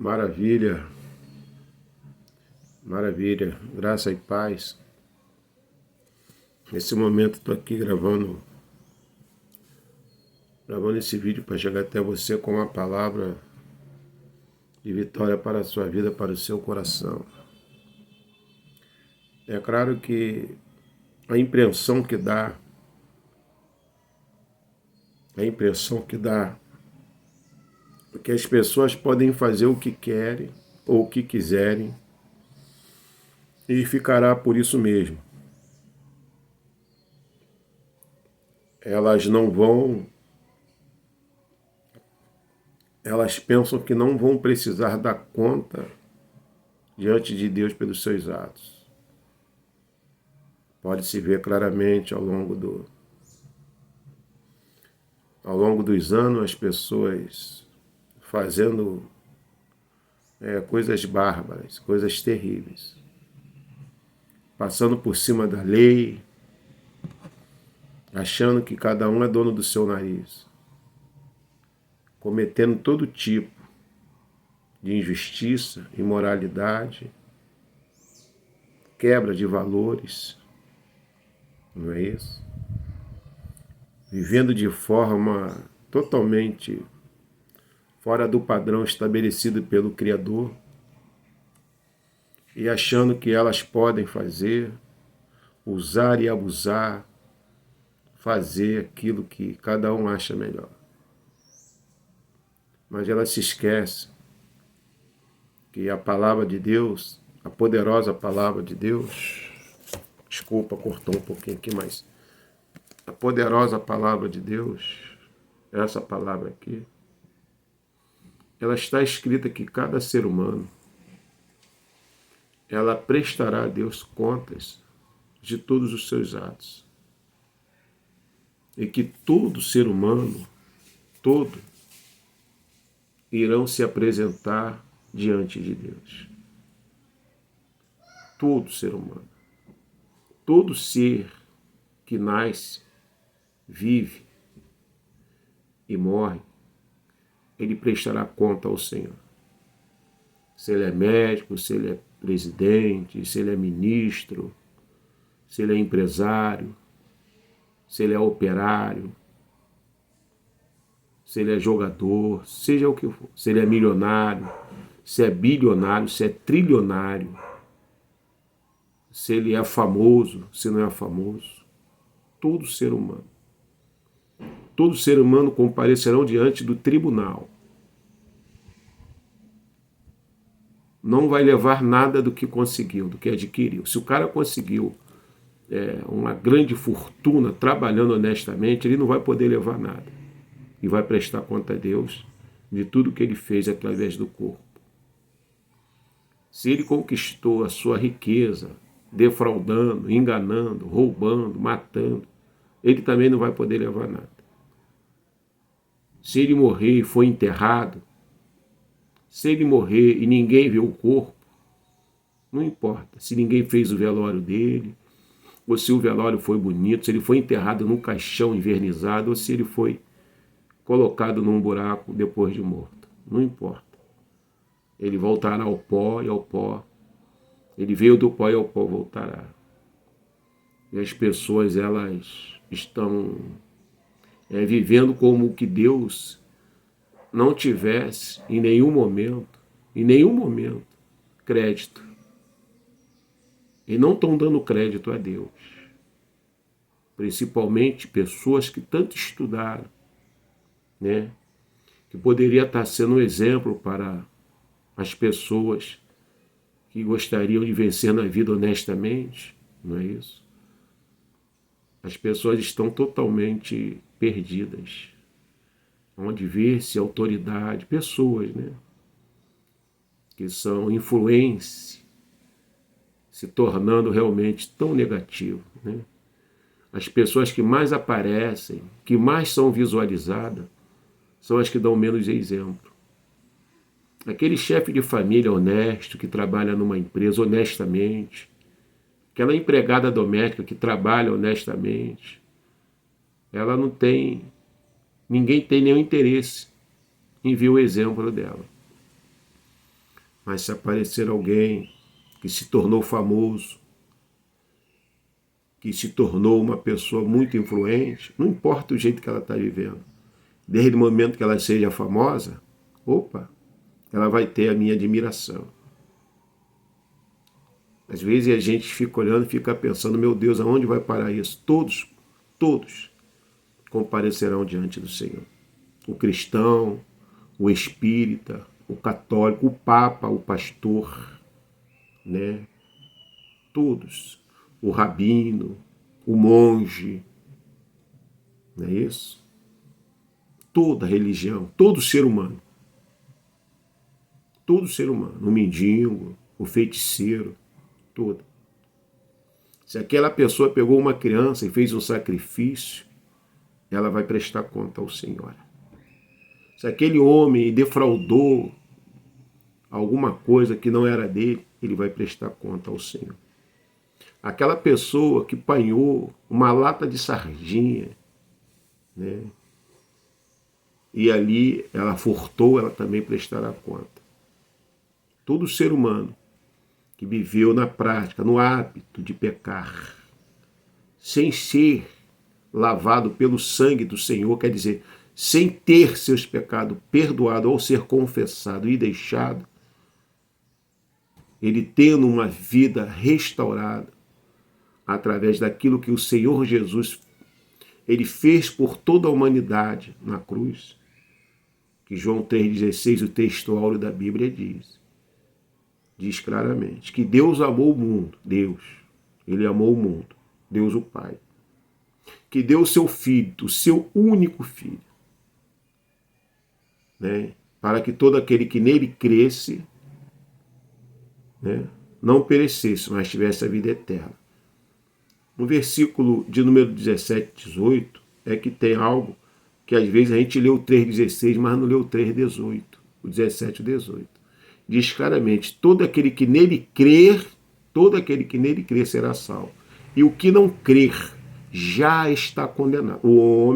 Maravilha, maravilha, graça e paz. Nesse momento estou aqui gravando esse vídeo para chegar até você com uma palavra de vitória para a sua vida, para o seu coração. É claro que a impressão que dá que as pessoas podem fazer o que querem ou o que quiserem e ficará por isso mesmo. Elas pensam que não vão precisar dar conta diante de Deus pelos seus atos. Pode-se ver claramente ao longo dos anos as pessoas fazendo coisas bárbaras, coisas terríveis, passando por cima da lei, achando que cada um é dono do seu nariz, cometendo todo tipo de injustiça, imoralidade, quebra de valores, não é isso? Vivendo de forma totalmente fora do padrão estabelecido pelo Criador e achando que elas podem fazer, usar e abusar, fazer aquilo que cada um acha melhor. Mas elas se esquecem que a palavra de Deus, a poderosa palavra de Deus, desculpa, cortou um pouquinho aqui, mas a poderosa palavra de Deus, essa palavra aqui, ela está escrita que cada ser humano, ela prestará a Deus contas de todos os seus atos. E que todo ser humano, todo, irão se apresentar diante de Deus. Todo ser humano. Todo ser que nasce, vive e morre, ele prestará conta ao Senhor. Se ele é médico, se ele é presidente, se ele é ministro, se ele é empresário, se ele é operário, se ele é jogador, seja o que for, se ele é milionário, se é bilionário, se é trilionário, se ele é famoso, se não é famoso, todo ser humano comparecerão diante do tribunal. Não vai levar nada do que conseguiu, do que adquiriu. Se o cara conseguiu uma grande fortuna trabalhando honestamente, ele não vai poder levar nada. E vai prestar conta a Deus de tudo que ele fez através do corpo. Se ele conquistou a sua riqueza, defraudando, enganando, roubando, matando, ele também não vai poder levar nada. Se ele morrer e foi enterrado, se ele morrer e ninguém vê o corpo, não importa. Se ninguém fez o velório dele, ou se o velório foi bonito, se ele foi enterrado num caixão envernizado, ou se ele foi colocado num buraco depois de morto. Não importa. Ele voltará ao pó e ao pó. Ele veio do pó e ao pó voltará. E as pessoas, elas estão vivendo como que Deus não tivesse em nenhum momento, crédito. E não estão dando crédito a Deus. Principalmente pessoas que tanto estudaram, né? Que poderia estar sendo um exemplo para as pessoas que gostariam de vencer na vida honestamente, não é isso? As pessoas estão totalmente perdidas. Onde vê-se autoridade, pessoas, né? Que são influência, se tornando realmente tão negativo, né? As pessoas que mais aparecem, que mais são visualizadas, são as que dão menos exemplo. Aquele chefe de família honesto, que trabalha numa empresa honestamente, aquela empregada doméstica que trabalha honestamente, ela não tem, ninguém tem nenhum interesse em ver o exemplo dela. Mas se aparecer alguém que se tornou famoso, que se tornou uma pessoa muito influente, não importa o jeito que ela está vivendo, desde o momento que ela seja famosa, opa, ela vai ter a minha admiração. Às vezes a gente fica olhando e fica pensando, meu Deus, aonde vai parar isso? Todos comparecerão diante do Senhor. O cristão, o espírita, o católico, o papa, o pastor, né? Todos. O rabino, o monge, não é isso? Toda religião, todo ser humano. Todo ser humano. O mendigo, o feiticeiro, todo. Se aquela pessoa pegou uma criança e fez um sacrifício, ela vai prestar conta ao Senhor. Se aquele homem defraudou alguma coisa que não era dele, ele vai prestar conta ao Senhor. Aquela pessoa que apanhou uma lata de sardinha, né? E ali ela furtou, ela também prestará conta. Todo ser humano que viveu na prática, no hábito de pecar, sem ser lavado pelo sangue do Senhor, quer dizer, sem ter seus pecados perdoados ou ser confessado e deixado, ele tendo uma vida restaurada através daquilo que o Senhor Jesus ele fez por toda a humanidade na cruz, que João 3,16, o texto áureo da Bíblia diz claramente que Deus amou o mundo, ele amou o mundo, Deus o Pai, que deu o seu Filho, o seu único Filho, né, para que todo aquele que nele cresce, né, não perecesse, mas tivesse a vida eterna. No versículo de número 17, 18, é que tem algo que às vezes a gente lê o 3,16, mas não lê o 3,18, o 17 e o 18. Diz claramente, todo aquele que nele crer será salvo. E o que não crer já está condenado. O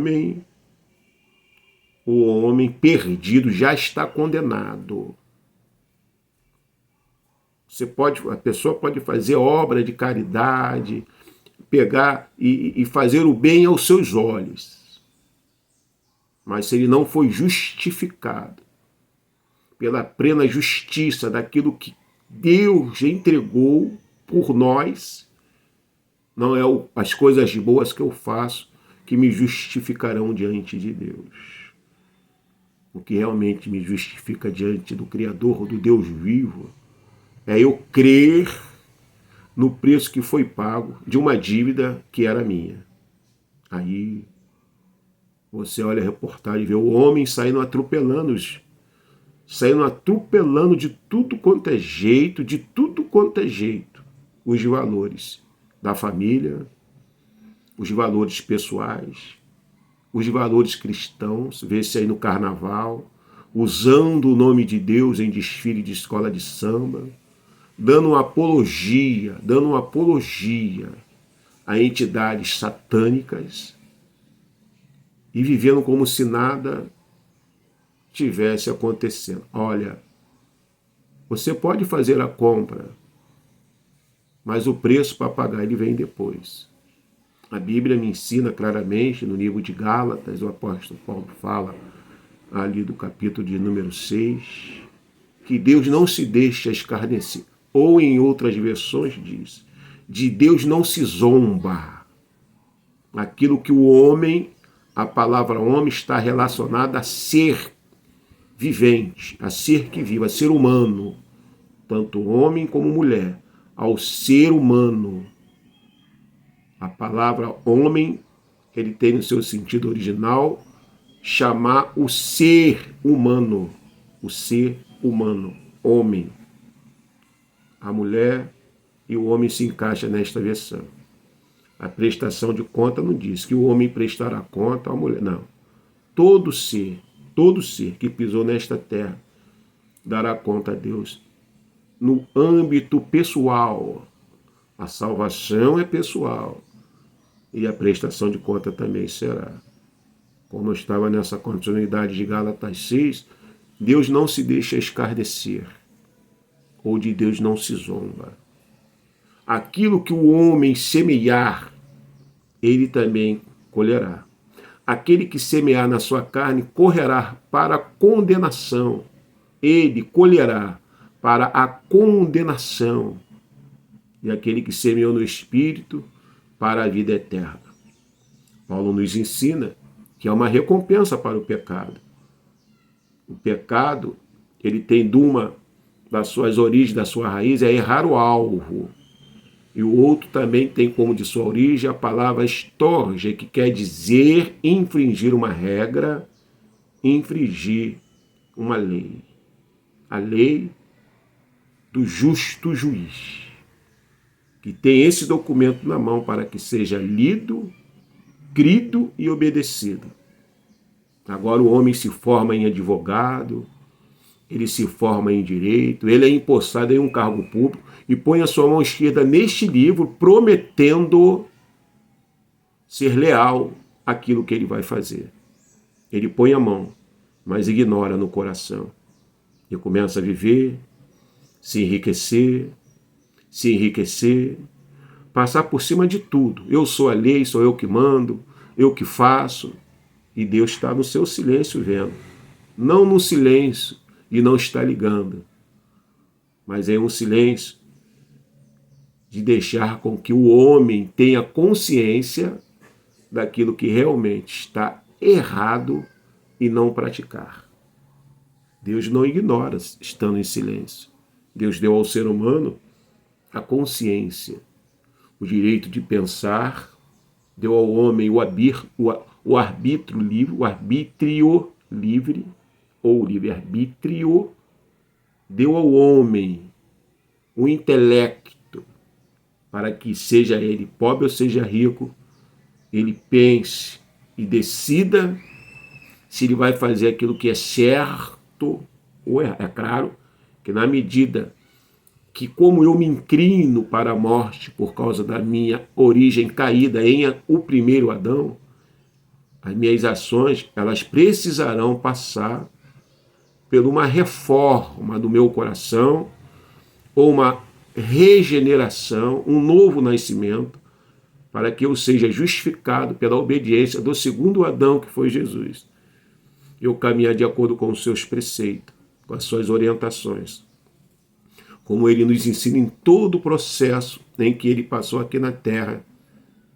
homem perdido já está condenado. A pessoa pode fazer obra de caridade, pegar e fazer o bem aos seus olhos. Mas se ele não foi justificado pela plena justiça daquilo que Deus entregou por nós, não é as coisas boas que eu faço que me justificarão diante de Deus. O que realmente me justifica diante do Criador, do Deus vivo, é eu crer no preço que foi pago de uma dívida que era minha. Aí você olha a reportagem e vê o homem saindo atropelando de tudo quanto é jeito, os valores da família, os valores pessoais, os valores cristãos, vê-se aí no carnaval, usando o nome de Deus em desfile de escola de samba, dando uma apologia a entidades satânicas e vivendo como se nada tivesse acontecendo. Olha, você pode fazer a compra, mas o preço para pagar ele vem depois. A Bíblia me ensina claramente, no livro de Gálatas, o apóstolo Paulo fala ali do capítulo de número 6, que Deus não se deixa escarnecer. Ou em outras versões diz, de Deus não se zomba. Aquilo que o homem, a palavra homem está relacionada a ser vivente, a ser que vive, a ser humano, tanto homem como mulher, ao ser humano. A palavra homem, ele tem no seu sentido original, chamar o ser humano, homem. A mulher e o homem se encaixam nesta versão. A prestação de conta não diz que o homem prestará conta à mulher, não. Todo ser que pisou nesta terra dará conta a Deus no âmbito pessoal. A salvação é pessoal e a prestação de conta também será. Como eu estava nessa continuidade de Gálatas 6, Deus não se deixa escarnecer. ou de Deus não se zomba. Aquilo que o homem semear, ele também colherá. Aquele que semear na sua carne correrá para a condenação. Ele colherá para a condenação. E aquele que semeou no Espírito, para a vida eterna. Paulo nos ensina que é uma recompensa para o pecado. O pecado, ele tem de uma das suas origens, da sua raiz, é errar o alvo. E o outro também tem como de sua origem a palavra estorge, que quer dizer infringir uma regra, infringir uma lei. A lei do justo juiz, que tem esse documento na mão para que seja lido, crido e obedecido. Agora o homem se forma em advogado, ele se forma em direito, ele é empossado em um cargo público e põe a sua mão esquerda neste livro, prometendo ser leal àquilo que ele vai fazer. Ele põe a mão, mas ignora no coração. E começa a viver, se enriquecer, passar por cima de tudo. Eu sou a lei, sou eu que mando, eu que faço. E Deus está no seu silêncio vendo. Não no silêncio e não está ligando, mas é um silêncio de deixar com que o homem tenha consciência daquilo que realmente está errado e não praticar. Deus não ignora estando em silêncio. Deus deu ao ser humano a consciência, o direito de pensar, deu ao homem o arbítrio livre, o arbítrio livre, ou livre-arbítrio, deu ao homem o intelecto para que, seja ele pobre ou seja rico, ele pense e decida se ele vai fazer aquilo que é certo ou errado. É claro que na medida que, como eu me inclino para a morte por causa da minha origem caída em o primeiro Adão, as minhas ações, elas precisarão passar por uma reforma do meu coração, ou uma regeneração, um novo nascimento, para que eu seja justificado pela obediência do segundo Adão, que foi Jesus. Eu caminhar de acordo com os seus preceitos, com as suas orientações, como ele nos ensina em todo o processo em que ele passou aqui na terra,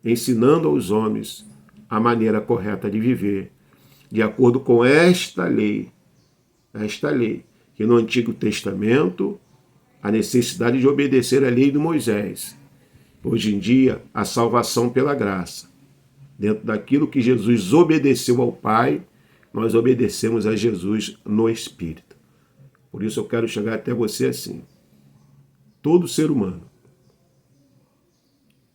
ensinando aos homens a maneira correta de viver, de acordo com esta lei, que no Antigo Testamento, a necessidade de obedecer à lei de Moisés. Hoje em dia, a salvação pela graça. Dentro daquilo que Jesus obedeceu ao Pai, nós obedecemos a Jesus no Espírito. Por isso eu quero chegar até você assim. Todo ser humano.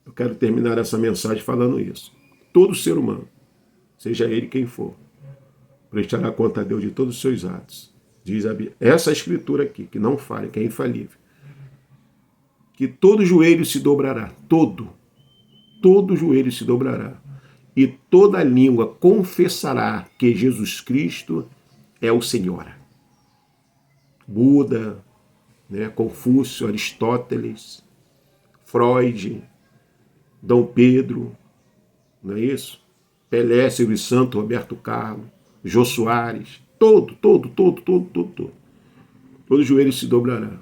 Eu quero terminar essa mensagem falando isso. Todo ser humano, seja ele quem for, prestará conta a Deus de todos os seus atos. Diz a Bíblia, essa escritura aqui, que não falha, que é infalível, que todo joelho se dobrará, todo joelho se dobrará, e toda língua confessará que Jesus Cristo é o Senhor. Buda, Confúcio, Aristóteles, Freud, Dom Pedro, não é isso? Pelé, Silvio Santos, Roberto Carlos, Jô Soares, todo joelho se dobrará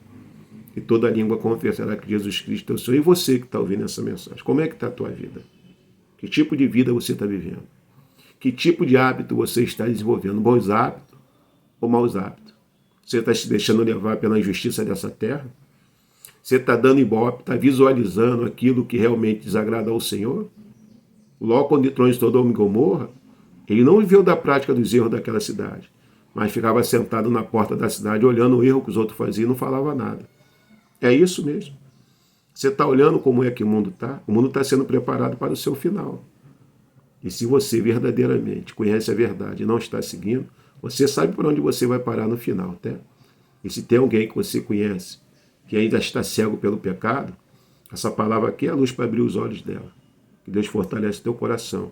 e toda língua confessará que Jesus Cristo é o Senhor. E você que está ouvindo essa mensagem, como é que está a tua vida? Que tipo de vida você está vivendo? Que tipo de hábito você está desenvolvendo? Bons hábitos ou maus hábitos? Você está se deixando levar pela injustiça dessa terra? Você está dando ibope, está visualizando aquilo que realmente desagrada ao Senhor? Logo quando transitou Sodoma e Gomorra, ele não viveu da prática dos erros daquela cidade, mas ficava sentado na porta da cidade olhando o erro que os outros faziam e não falava nada. É isso mesmo. Você está olhando como é que o mundo está? O mundo está sendo preparado para o seu final. E se você verdadeiramente conhece a verdade e não está seguindo, você sabe por onde você vai parar no final, tá? E se tem alguém que você conhece que ainda está cego pelo pecado, essa palavra aqui é a luz para abrir os olhos dela. Que Deus fortalece teu coração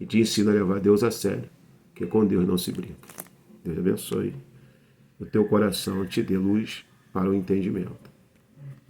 e te ensina a levar Deus a sério, que com Deus não se brinca. Deus abençoe o teu coração, te dê luz para o entendimento.